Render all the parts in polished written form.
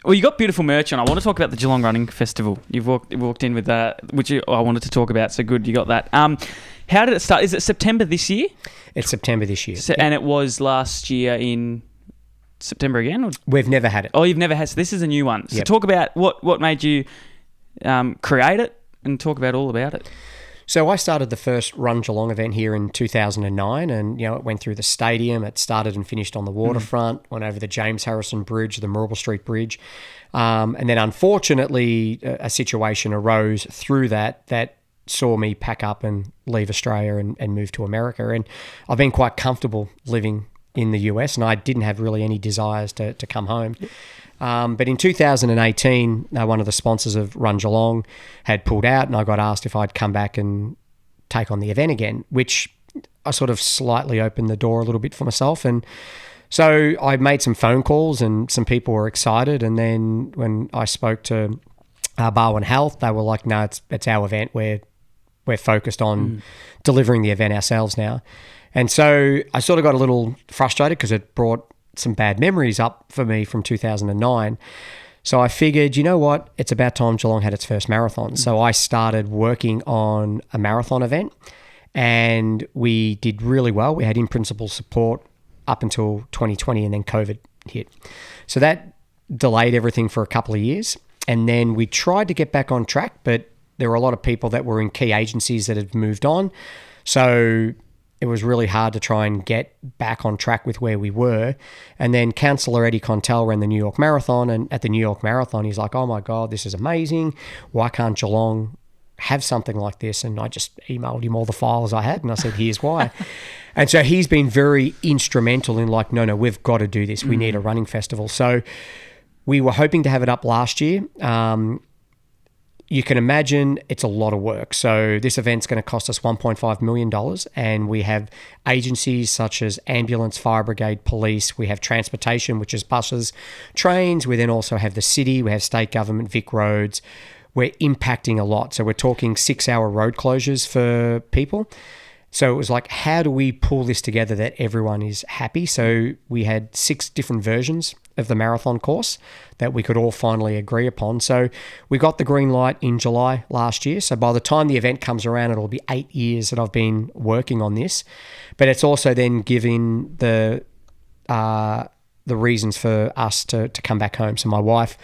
Well, you got beautiful merch on. I want to talk about the Geelong Running Festival. You've walked in with that, which I wanted to talk about. So good, you got that. How did it start? Is it September this year? It's September this year. And it was last year in September again? Or? We've never had it. Oh, you've never had. So this is a new one. So Yep. talk about what made you create it, and talk about all about it. So I started the first Run Geelong event here in 2009, and it went through the stadium. It started and finished on the waterfront, went over the James Harrison Bridge, the Marlborough Street Bridge, and then unfortunately a situation arose through that saw me pack up and leave Australia and move to America. And I've been quite comfortable living in the US, and I didn't have really any desires to come home. But in 2018, one of the sponsors of Run Geelong had pulled out, and I got asked if I'd come back and take on the event again, which I sort of slightly opened the door a little bit for myself. And so I made some phone calls, and some people were excited. And then when I spoke to Barwon Health, they were like, no, it's our event. We're focused on delivering the event ourselves now. And so I sort of got a little frustrated because it brought some bad memories up for me from 2009. So I figured, you know what, it's about time Geelong had its first marathon. So I started working on a marathon event, and we did really well. We had in-principle support up until 2020, and then COVID hit. So that delayed everything for a couple of years. And then we tried to get back on track, but there were a lot of people that were in key agencies that had moved on. So it was really hard to try and get back on track with where we were. And then Councillor Eddie Contell ran the New York Marathon, and at the New York Marathon, he's like, oh my God, this is amazing. Why can't Geelong have something like this? And I just emailed him all the files I had, and I said, here's why. And so he's been very instrumental in like, no, we've got to do this. We need a running festival. So we were hoping to have it up last year. You can imagine it's a lot of work. So this event's going to cost us $1.5 million, and we have agencies such as ambulance, fire brigade, police. We have transportation, which is buses, trains. We then also have the city. We have state government, Vic Roads. We're impacting a lot. So we're talking 6-hour road closures for people. So it was like, how do we pull this together that everyone is happy? So we had 6 different versions of the marathon course that we could all finally agree upon. So we got the green light in July last year. So by the time the event comes around, it'll be 8 years that I've been working on this. But it's also then giving the reasons for us to come back home. So my wife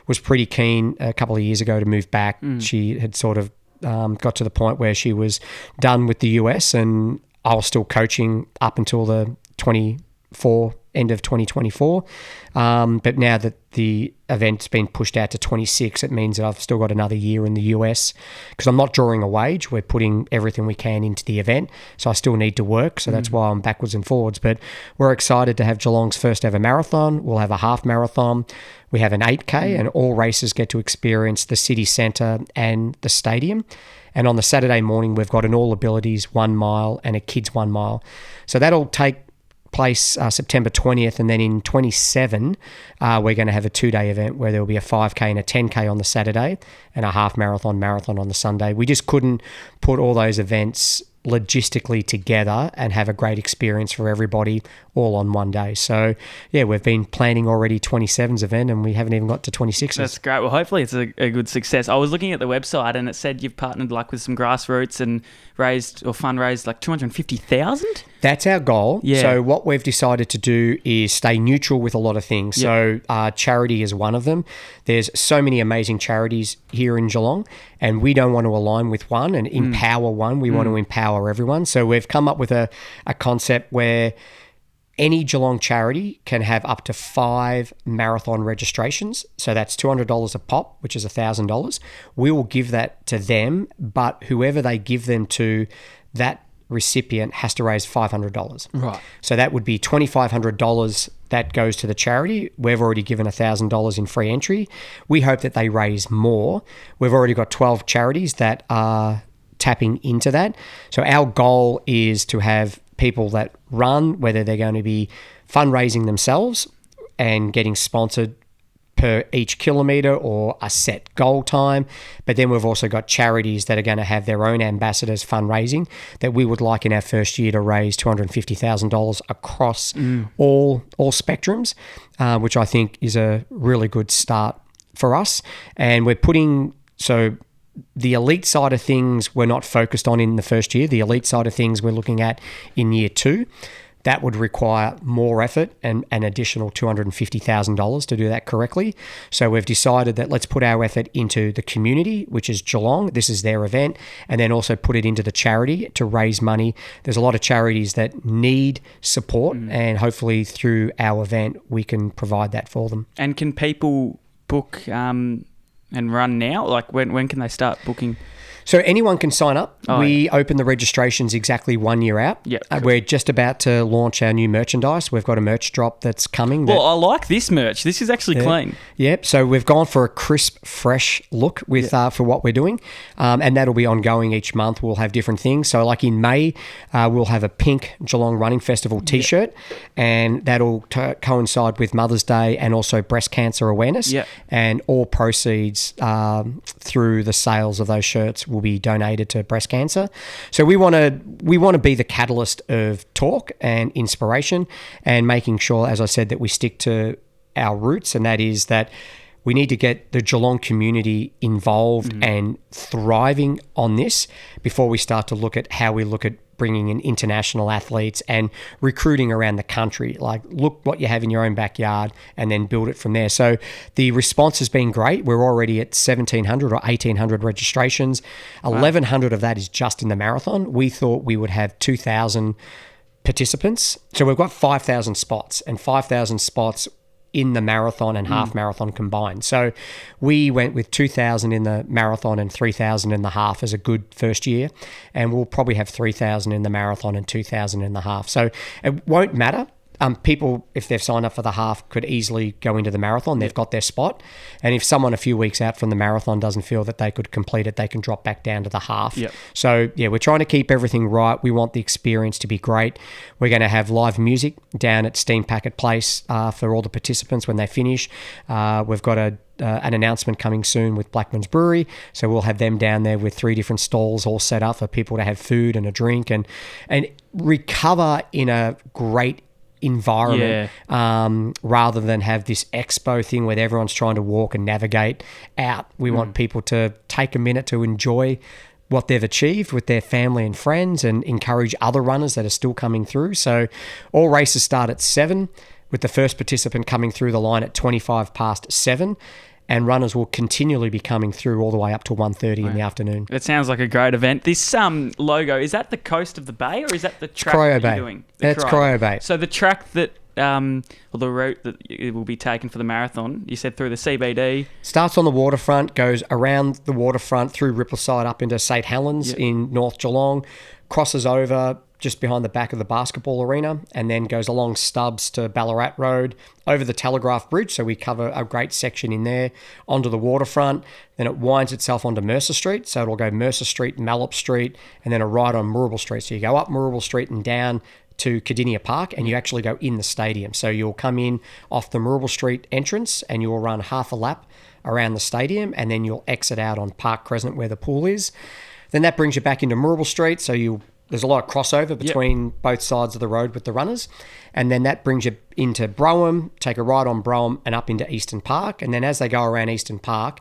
was pretty keen a couple of years ago to move back. She had sort of got to the point where she was done with the US, and I was still coaching up until the end of 2024. But now that the event's been pushed out to 26, it means that I've still got another year in the US, because I'm not drawing a wage. We're putting everything we can into the event. So I still need to work. So that's why I'm backwards and forwards. But we're excited to have Geelong's first ever marathon. We'll have a half marathon. We have an 8K, and all races get to experience the city centre and the stadium. And on the Saturday morning, we've got an all abilities 1 mile and a kids 1 mile. So that'll take place September 20th, and then in 27 we're going to have a 2-day event where there will be a 5K and a 10K on the Saturday and a half marathon on the Sunday. We just couldn't put all those events logistically together and have a great experience for everybody all on one day. So yeah, we've been planning already 27's event, and we haven't even got to 26's. That's great. Well, hopefully it's a good success. I was looking at the website, and it said you've partnered like with some grassroots and fundraised like 250,000. That's our goal. Yeah. So what we've decided to do is stay neutral with a lot of things. Yep. So charity is one of them. There's so many amazing charities here in Geelong, and we don't want to align with one and empower one. We want to empower everyone. So we've come up with a concept where any Geelong charity can have up to 5 marathon registrations. So that's $200 a pop, which is $1,000. We will give that to them, but whoever they give them to, that recipient has to raise $500. Right. So that would be $2,500 that goes to the charity. We've already given $1,000 in free entry. We hope that they raise more. We've already got 12 charities that are tapping into that. So our goal is to have people that run, whether they're going to be fundraising themselves and getting sponsored per each kilometre or a set goal time. But then we've also got charities that are going to have their own ambassadors fundraising that we would like in our first year to raise $250,000 across all spectrums, which I think is a really good start for us. And we're putting, so the elite side of things we're not focused on in the first year. The elite side of things we're looking at in year 2. That would require more effort and an additional $250,000 to do that correctly. So we've decided that let's put our effort into the community, which is Geelong. This is their event. And then also put it into the charity to raise money. There's a lot of charities that need support, and hopefully through our event, we can provide that for them. And can people book and run now? Like when can they start booking? So anyone can sign up. We open the registrations exactly 1 year out. Yep, cool. We're just about to launch our new merchandise. We've got a merch drop that's coming. Well, I like this merch. This is actually clean. Yep. So we've gone for a crisp, fresh look with for what we're doing, and that'll be ongoing each month. We'll have different things. So like in May, we'll have a pink Geelong Running Festival T-shirt, and that'll coincide with Mother's Day and also breast cancer awareness. Yep. And all proceeds through the sales of those shirts will be donated to breast cancer. So we want to be the catalyst of talk and inspiration, and making sure, as I said, that we stick to our roots, and that is that we need to get the Geelong community involved and thriving on this before we start to look at how we look at bringing in international athletes and recruiting around the country. Like, look what you have in your own backyard and then build it from there. So the response has been great. We're already at 1,700 or 1,800 registrations. 1,100 of that is just in the marathon. We thought we would have 2,000 participants. So we've got 5,000 spots, and 5,000 spots in the marathon and half marathon combined. So we went with 2,000 in the marathon and 3,000 in the half as a good first year. And we'll probably have 3,000 in the marathon and 2,000 in the half. So it won't matter. People, if they've signed up for the half, could easily go into the marathon. They've got their spot. And if someone a few weeks out from the marathon doesn't feel that they could complete it, they can drop back down to the half. Yep. So, yeah, we're trying to keep everything right. We want the experience to be great. We're going to have live music down at Steam Packet Place for all the participants when they finish. We've got an announcement coming soon with Blackman's Brewery. So we'll have them down there with 3 different stalls all set up for people to have food and a drink and recover in a great environment, rather than have this expo thing where everyone's trying to walk and navigate out. We want people to take a minute to enjoy what they've achieved with their family and friends, and encourage other runners that are still coming through. So all races start at 7, with the first participant coming through the line at 25 past 7. And runners will continually be coming through all the way up to 1:30 in the afternoon. It sounds like a great event. This logo, is that the coast of the bay, or is that the track that you're doing? That's Cryo Bay. So the track that, or the route that it will be taken for the marathon, you said through the CBD? Starts on the waterfront, goes around the waterfront, through Rippleside up into St. Helens in North Geelong, crosses over just behind the back of the basketball arena, and then goes along Stubbs to Ballarat Road, over the Telegraph Bridge, so we cover a great section in there, onto the waterfront. Then it winds itself onto Mercer Street, so it'll go Mercer Street, Mallop Street, and then a right on Moorabool Street. So you go up Moorabool Street and down to Cardinia Park, and you actually go in the stadium. So you'll come in off the Moorabool Street entrance, and you'll run half a lap around the stadium, and then you'll exit out on Park Crescent where the pool is. Then that brings you back into Moorabool Street, so there's a lot of crossover between both sides of the road with the runners. And then that brings you into Brougham, take a right on Brougham and up into Eastern Park. And then as they go around Eastern Park,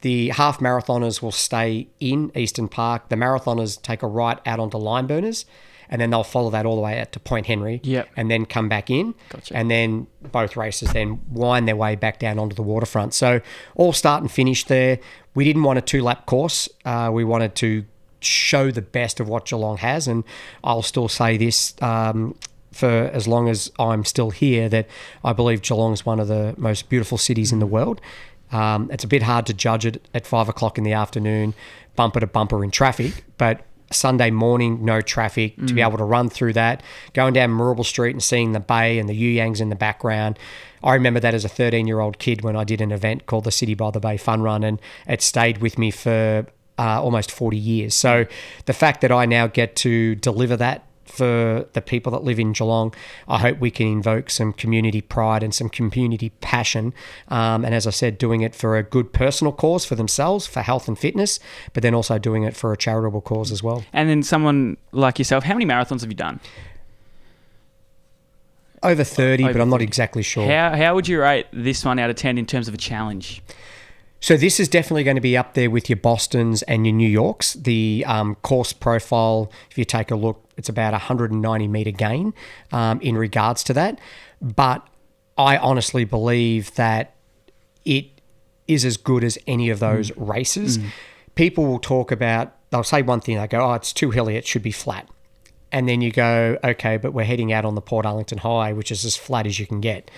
the half marathoners will stay in Eastern Park. The marathoners take a right out onto Limeburners, and then they'll follow that all the way out to Point Henry, and then come back in. Gotcha. And then both races then wind their way back down onto the waterfront. So all start and finish there. We didn't want a 2-lap course. We wanted to show the best of what Geelong has, and I'll still say this for as long as I'm still here, that I believe Geelong's one of the most beautiful cities in the world. It's a bit hard to judge it at 5 o'clock in the afternoon, bumper to bumper in traffic, but Sunday morning, no traffic, to be able to run through that, going down Moorabool Street and seeing the bay and the Yuyangs in the background. I remember that as a 13-year-old kid when I did an event called the City by the Bay Fun Run, and it stayed with me for almost 40 years. So the fact that I now get to deliver that for the people that live in Geelong. I hope we can invoke some community pride and some community passion. And as I said, doing it for a good personal cause for themselves, for health and fitness, but then also doing it for a charitable cause as well. And then someone like yourself, how many marathons have you done? Over 30, Over but I'm not 30. exactly sure. How would you rate this one out of 10 in terms of a challenge? So this is definitely going to be up there with your Bostons and your New Yorks. The course profile, if you take a look, it's about 190 metre gain in regards to that. But I honestly believe that it is as good as any of those races. People will talk about, they'll say one thing, they go, oh, it's too hilly, it should be flat. And then you go, okay, but we're heading out on the Port Arlington Highway, which is as flat as you can get.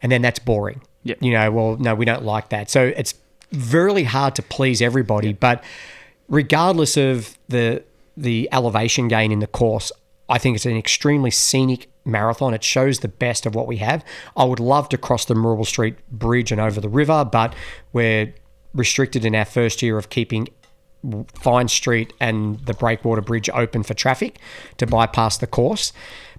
And then that's boring. Yep. Well, no, we don't like that. So it's really hard to please everybody. But regardless of the elevation gain in the course, I think it's an extremely scenic marathon. It shows the best of what we have. I would love to cross the Marlborough Street Bridge and over the river, but we're restricted in our first year of keeping Vine Street and the Breakwater Bridge open for traffic to bypass the course.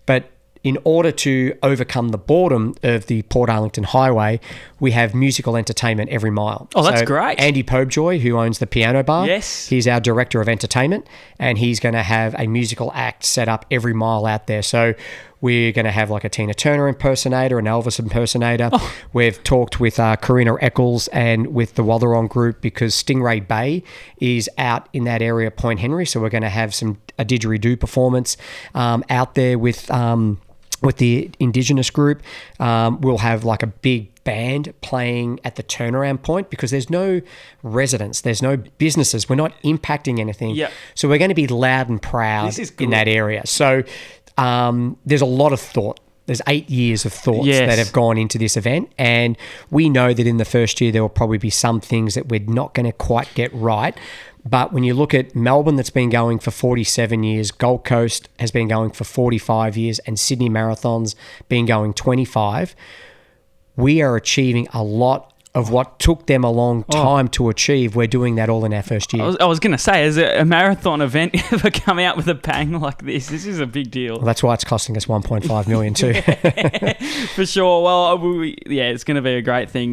But in order to overcome the boredom of the Port Arlington Highway, we have musical entertainment every mile. Oh, that's great. Andy Pobejoy, who owns the Piano Bar, Yes. he's our director of entertainment, and he's going to have a musical act set up every mile out there. So we're going to have like a Tina Turner impersonator, an Elvis impersonator. Oh. We've talked with Karina Eccles and with the Watharon group because Stingray Bay is out in that area, Point Henry. So we're going to have a didgeridoo performance out there with the Indigenous group. We'll have like a big band playing at the turnaround point because there's no residents, there's no businesses. We're not impacting anything. Yep. So we're going to be loud and proud This is good. in that area. So there's a lot of thought. There's 8 years of thoughts Yes. that have gone into this event. And we know that in the first year, there will probably be some things that we're not going to quite get right. But when you look at Melbourne, that's been going for 47 years, Gold Coast has been going for 45 years, and Sydney Marathon's been going 25, we are achieving a lot of what took them a long time to achieve. We're doing that all in our first year. I was going to say, has a marathon event ever come out with a bang like this? This is a big deal. Well, that's why it's costing us $1.5 million too. For sure. Well, it's going to be a great thing.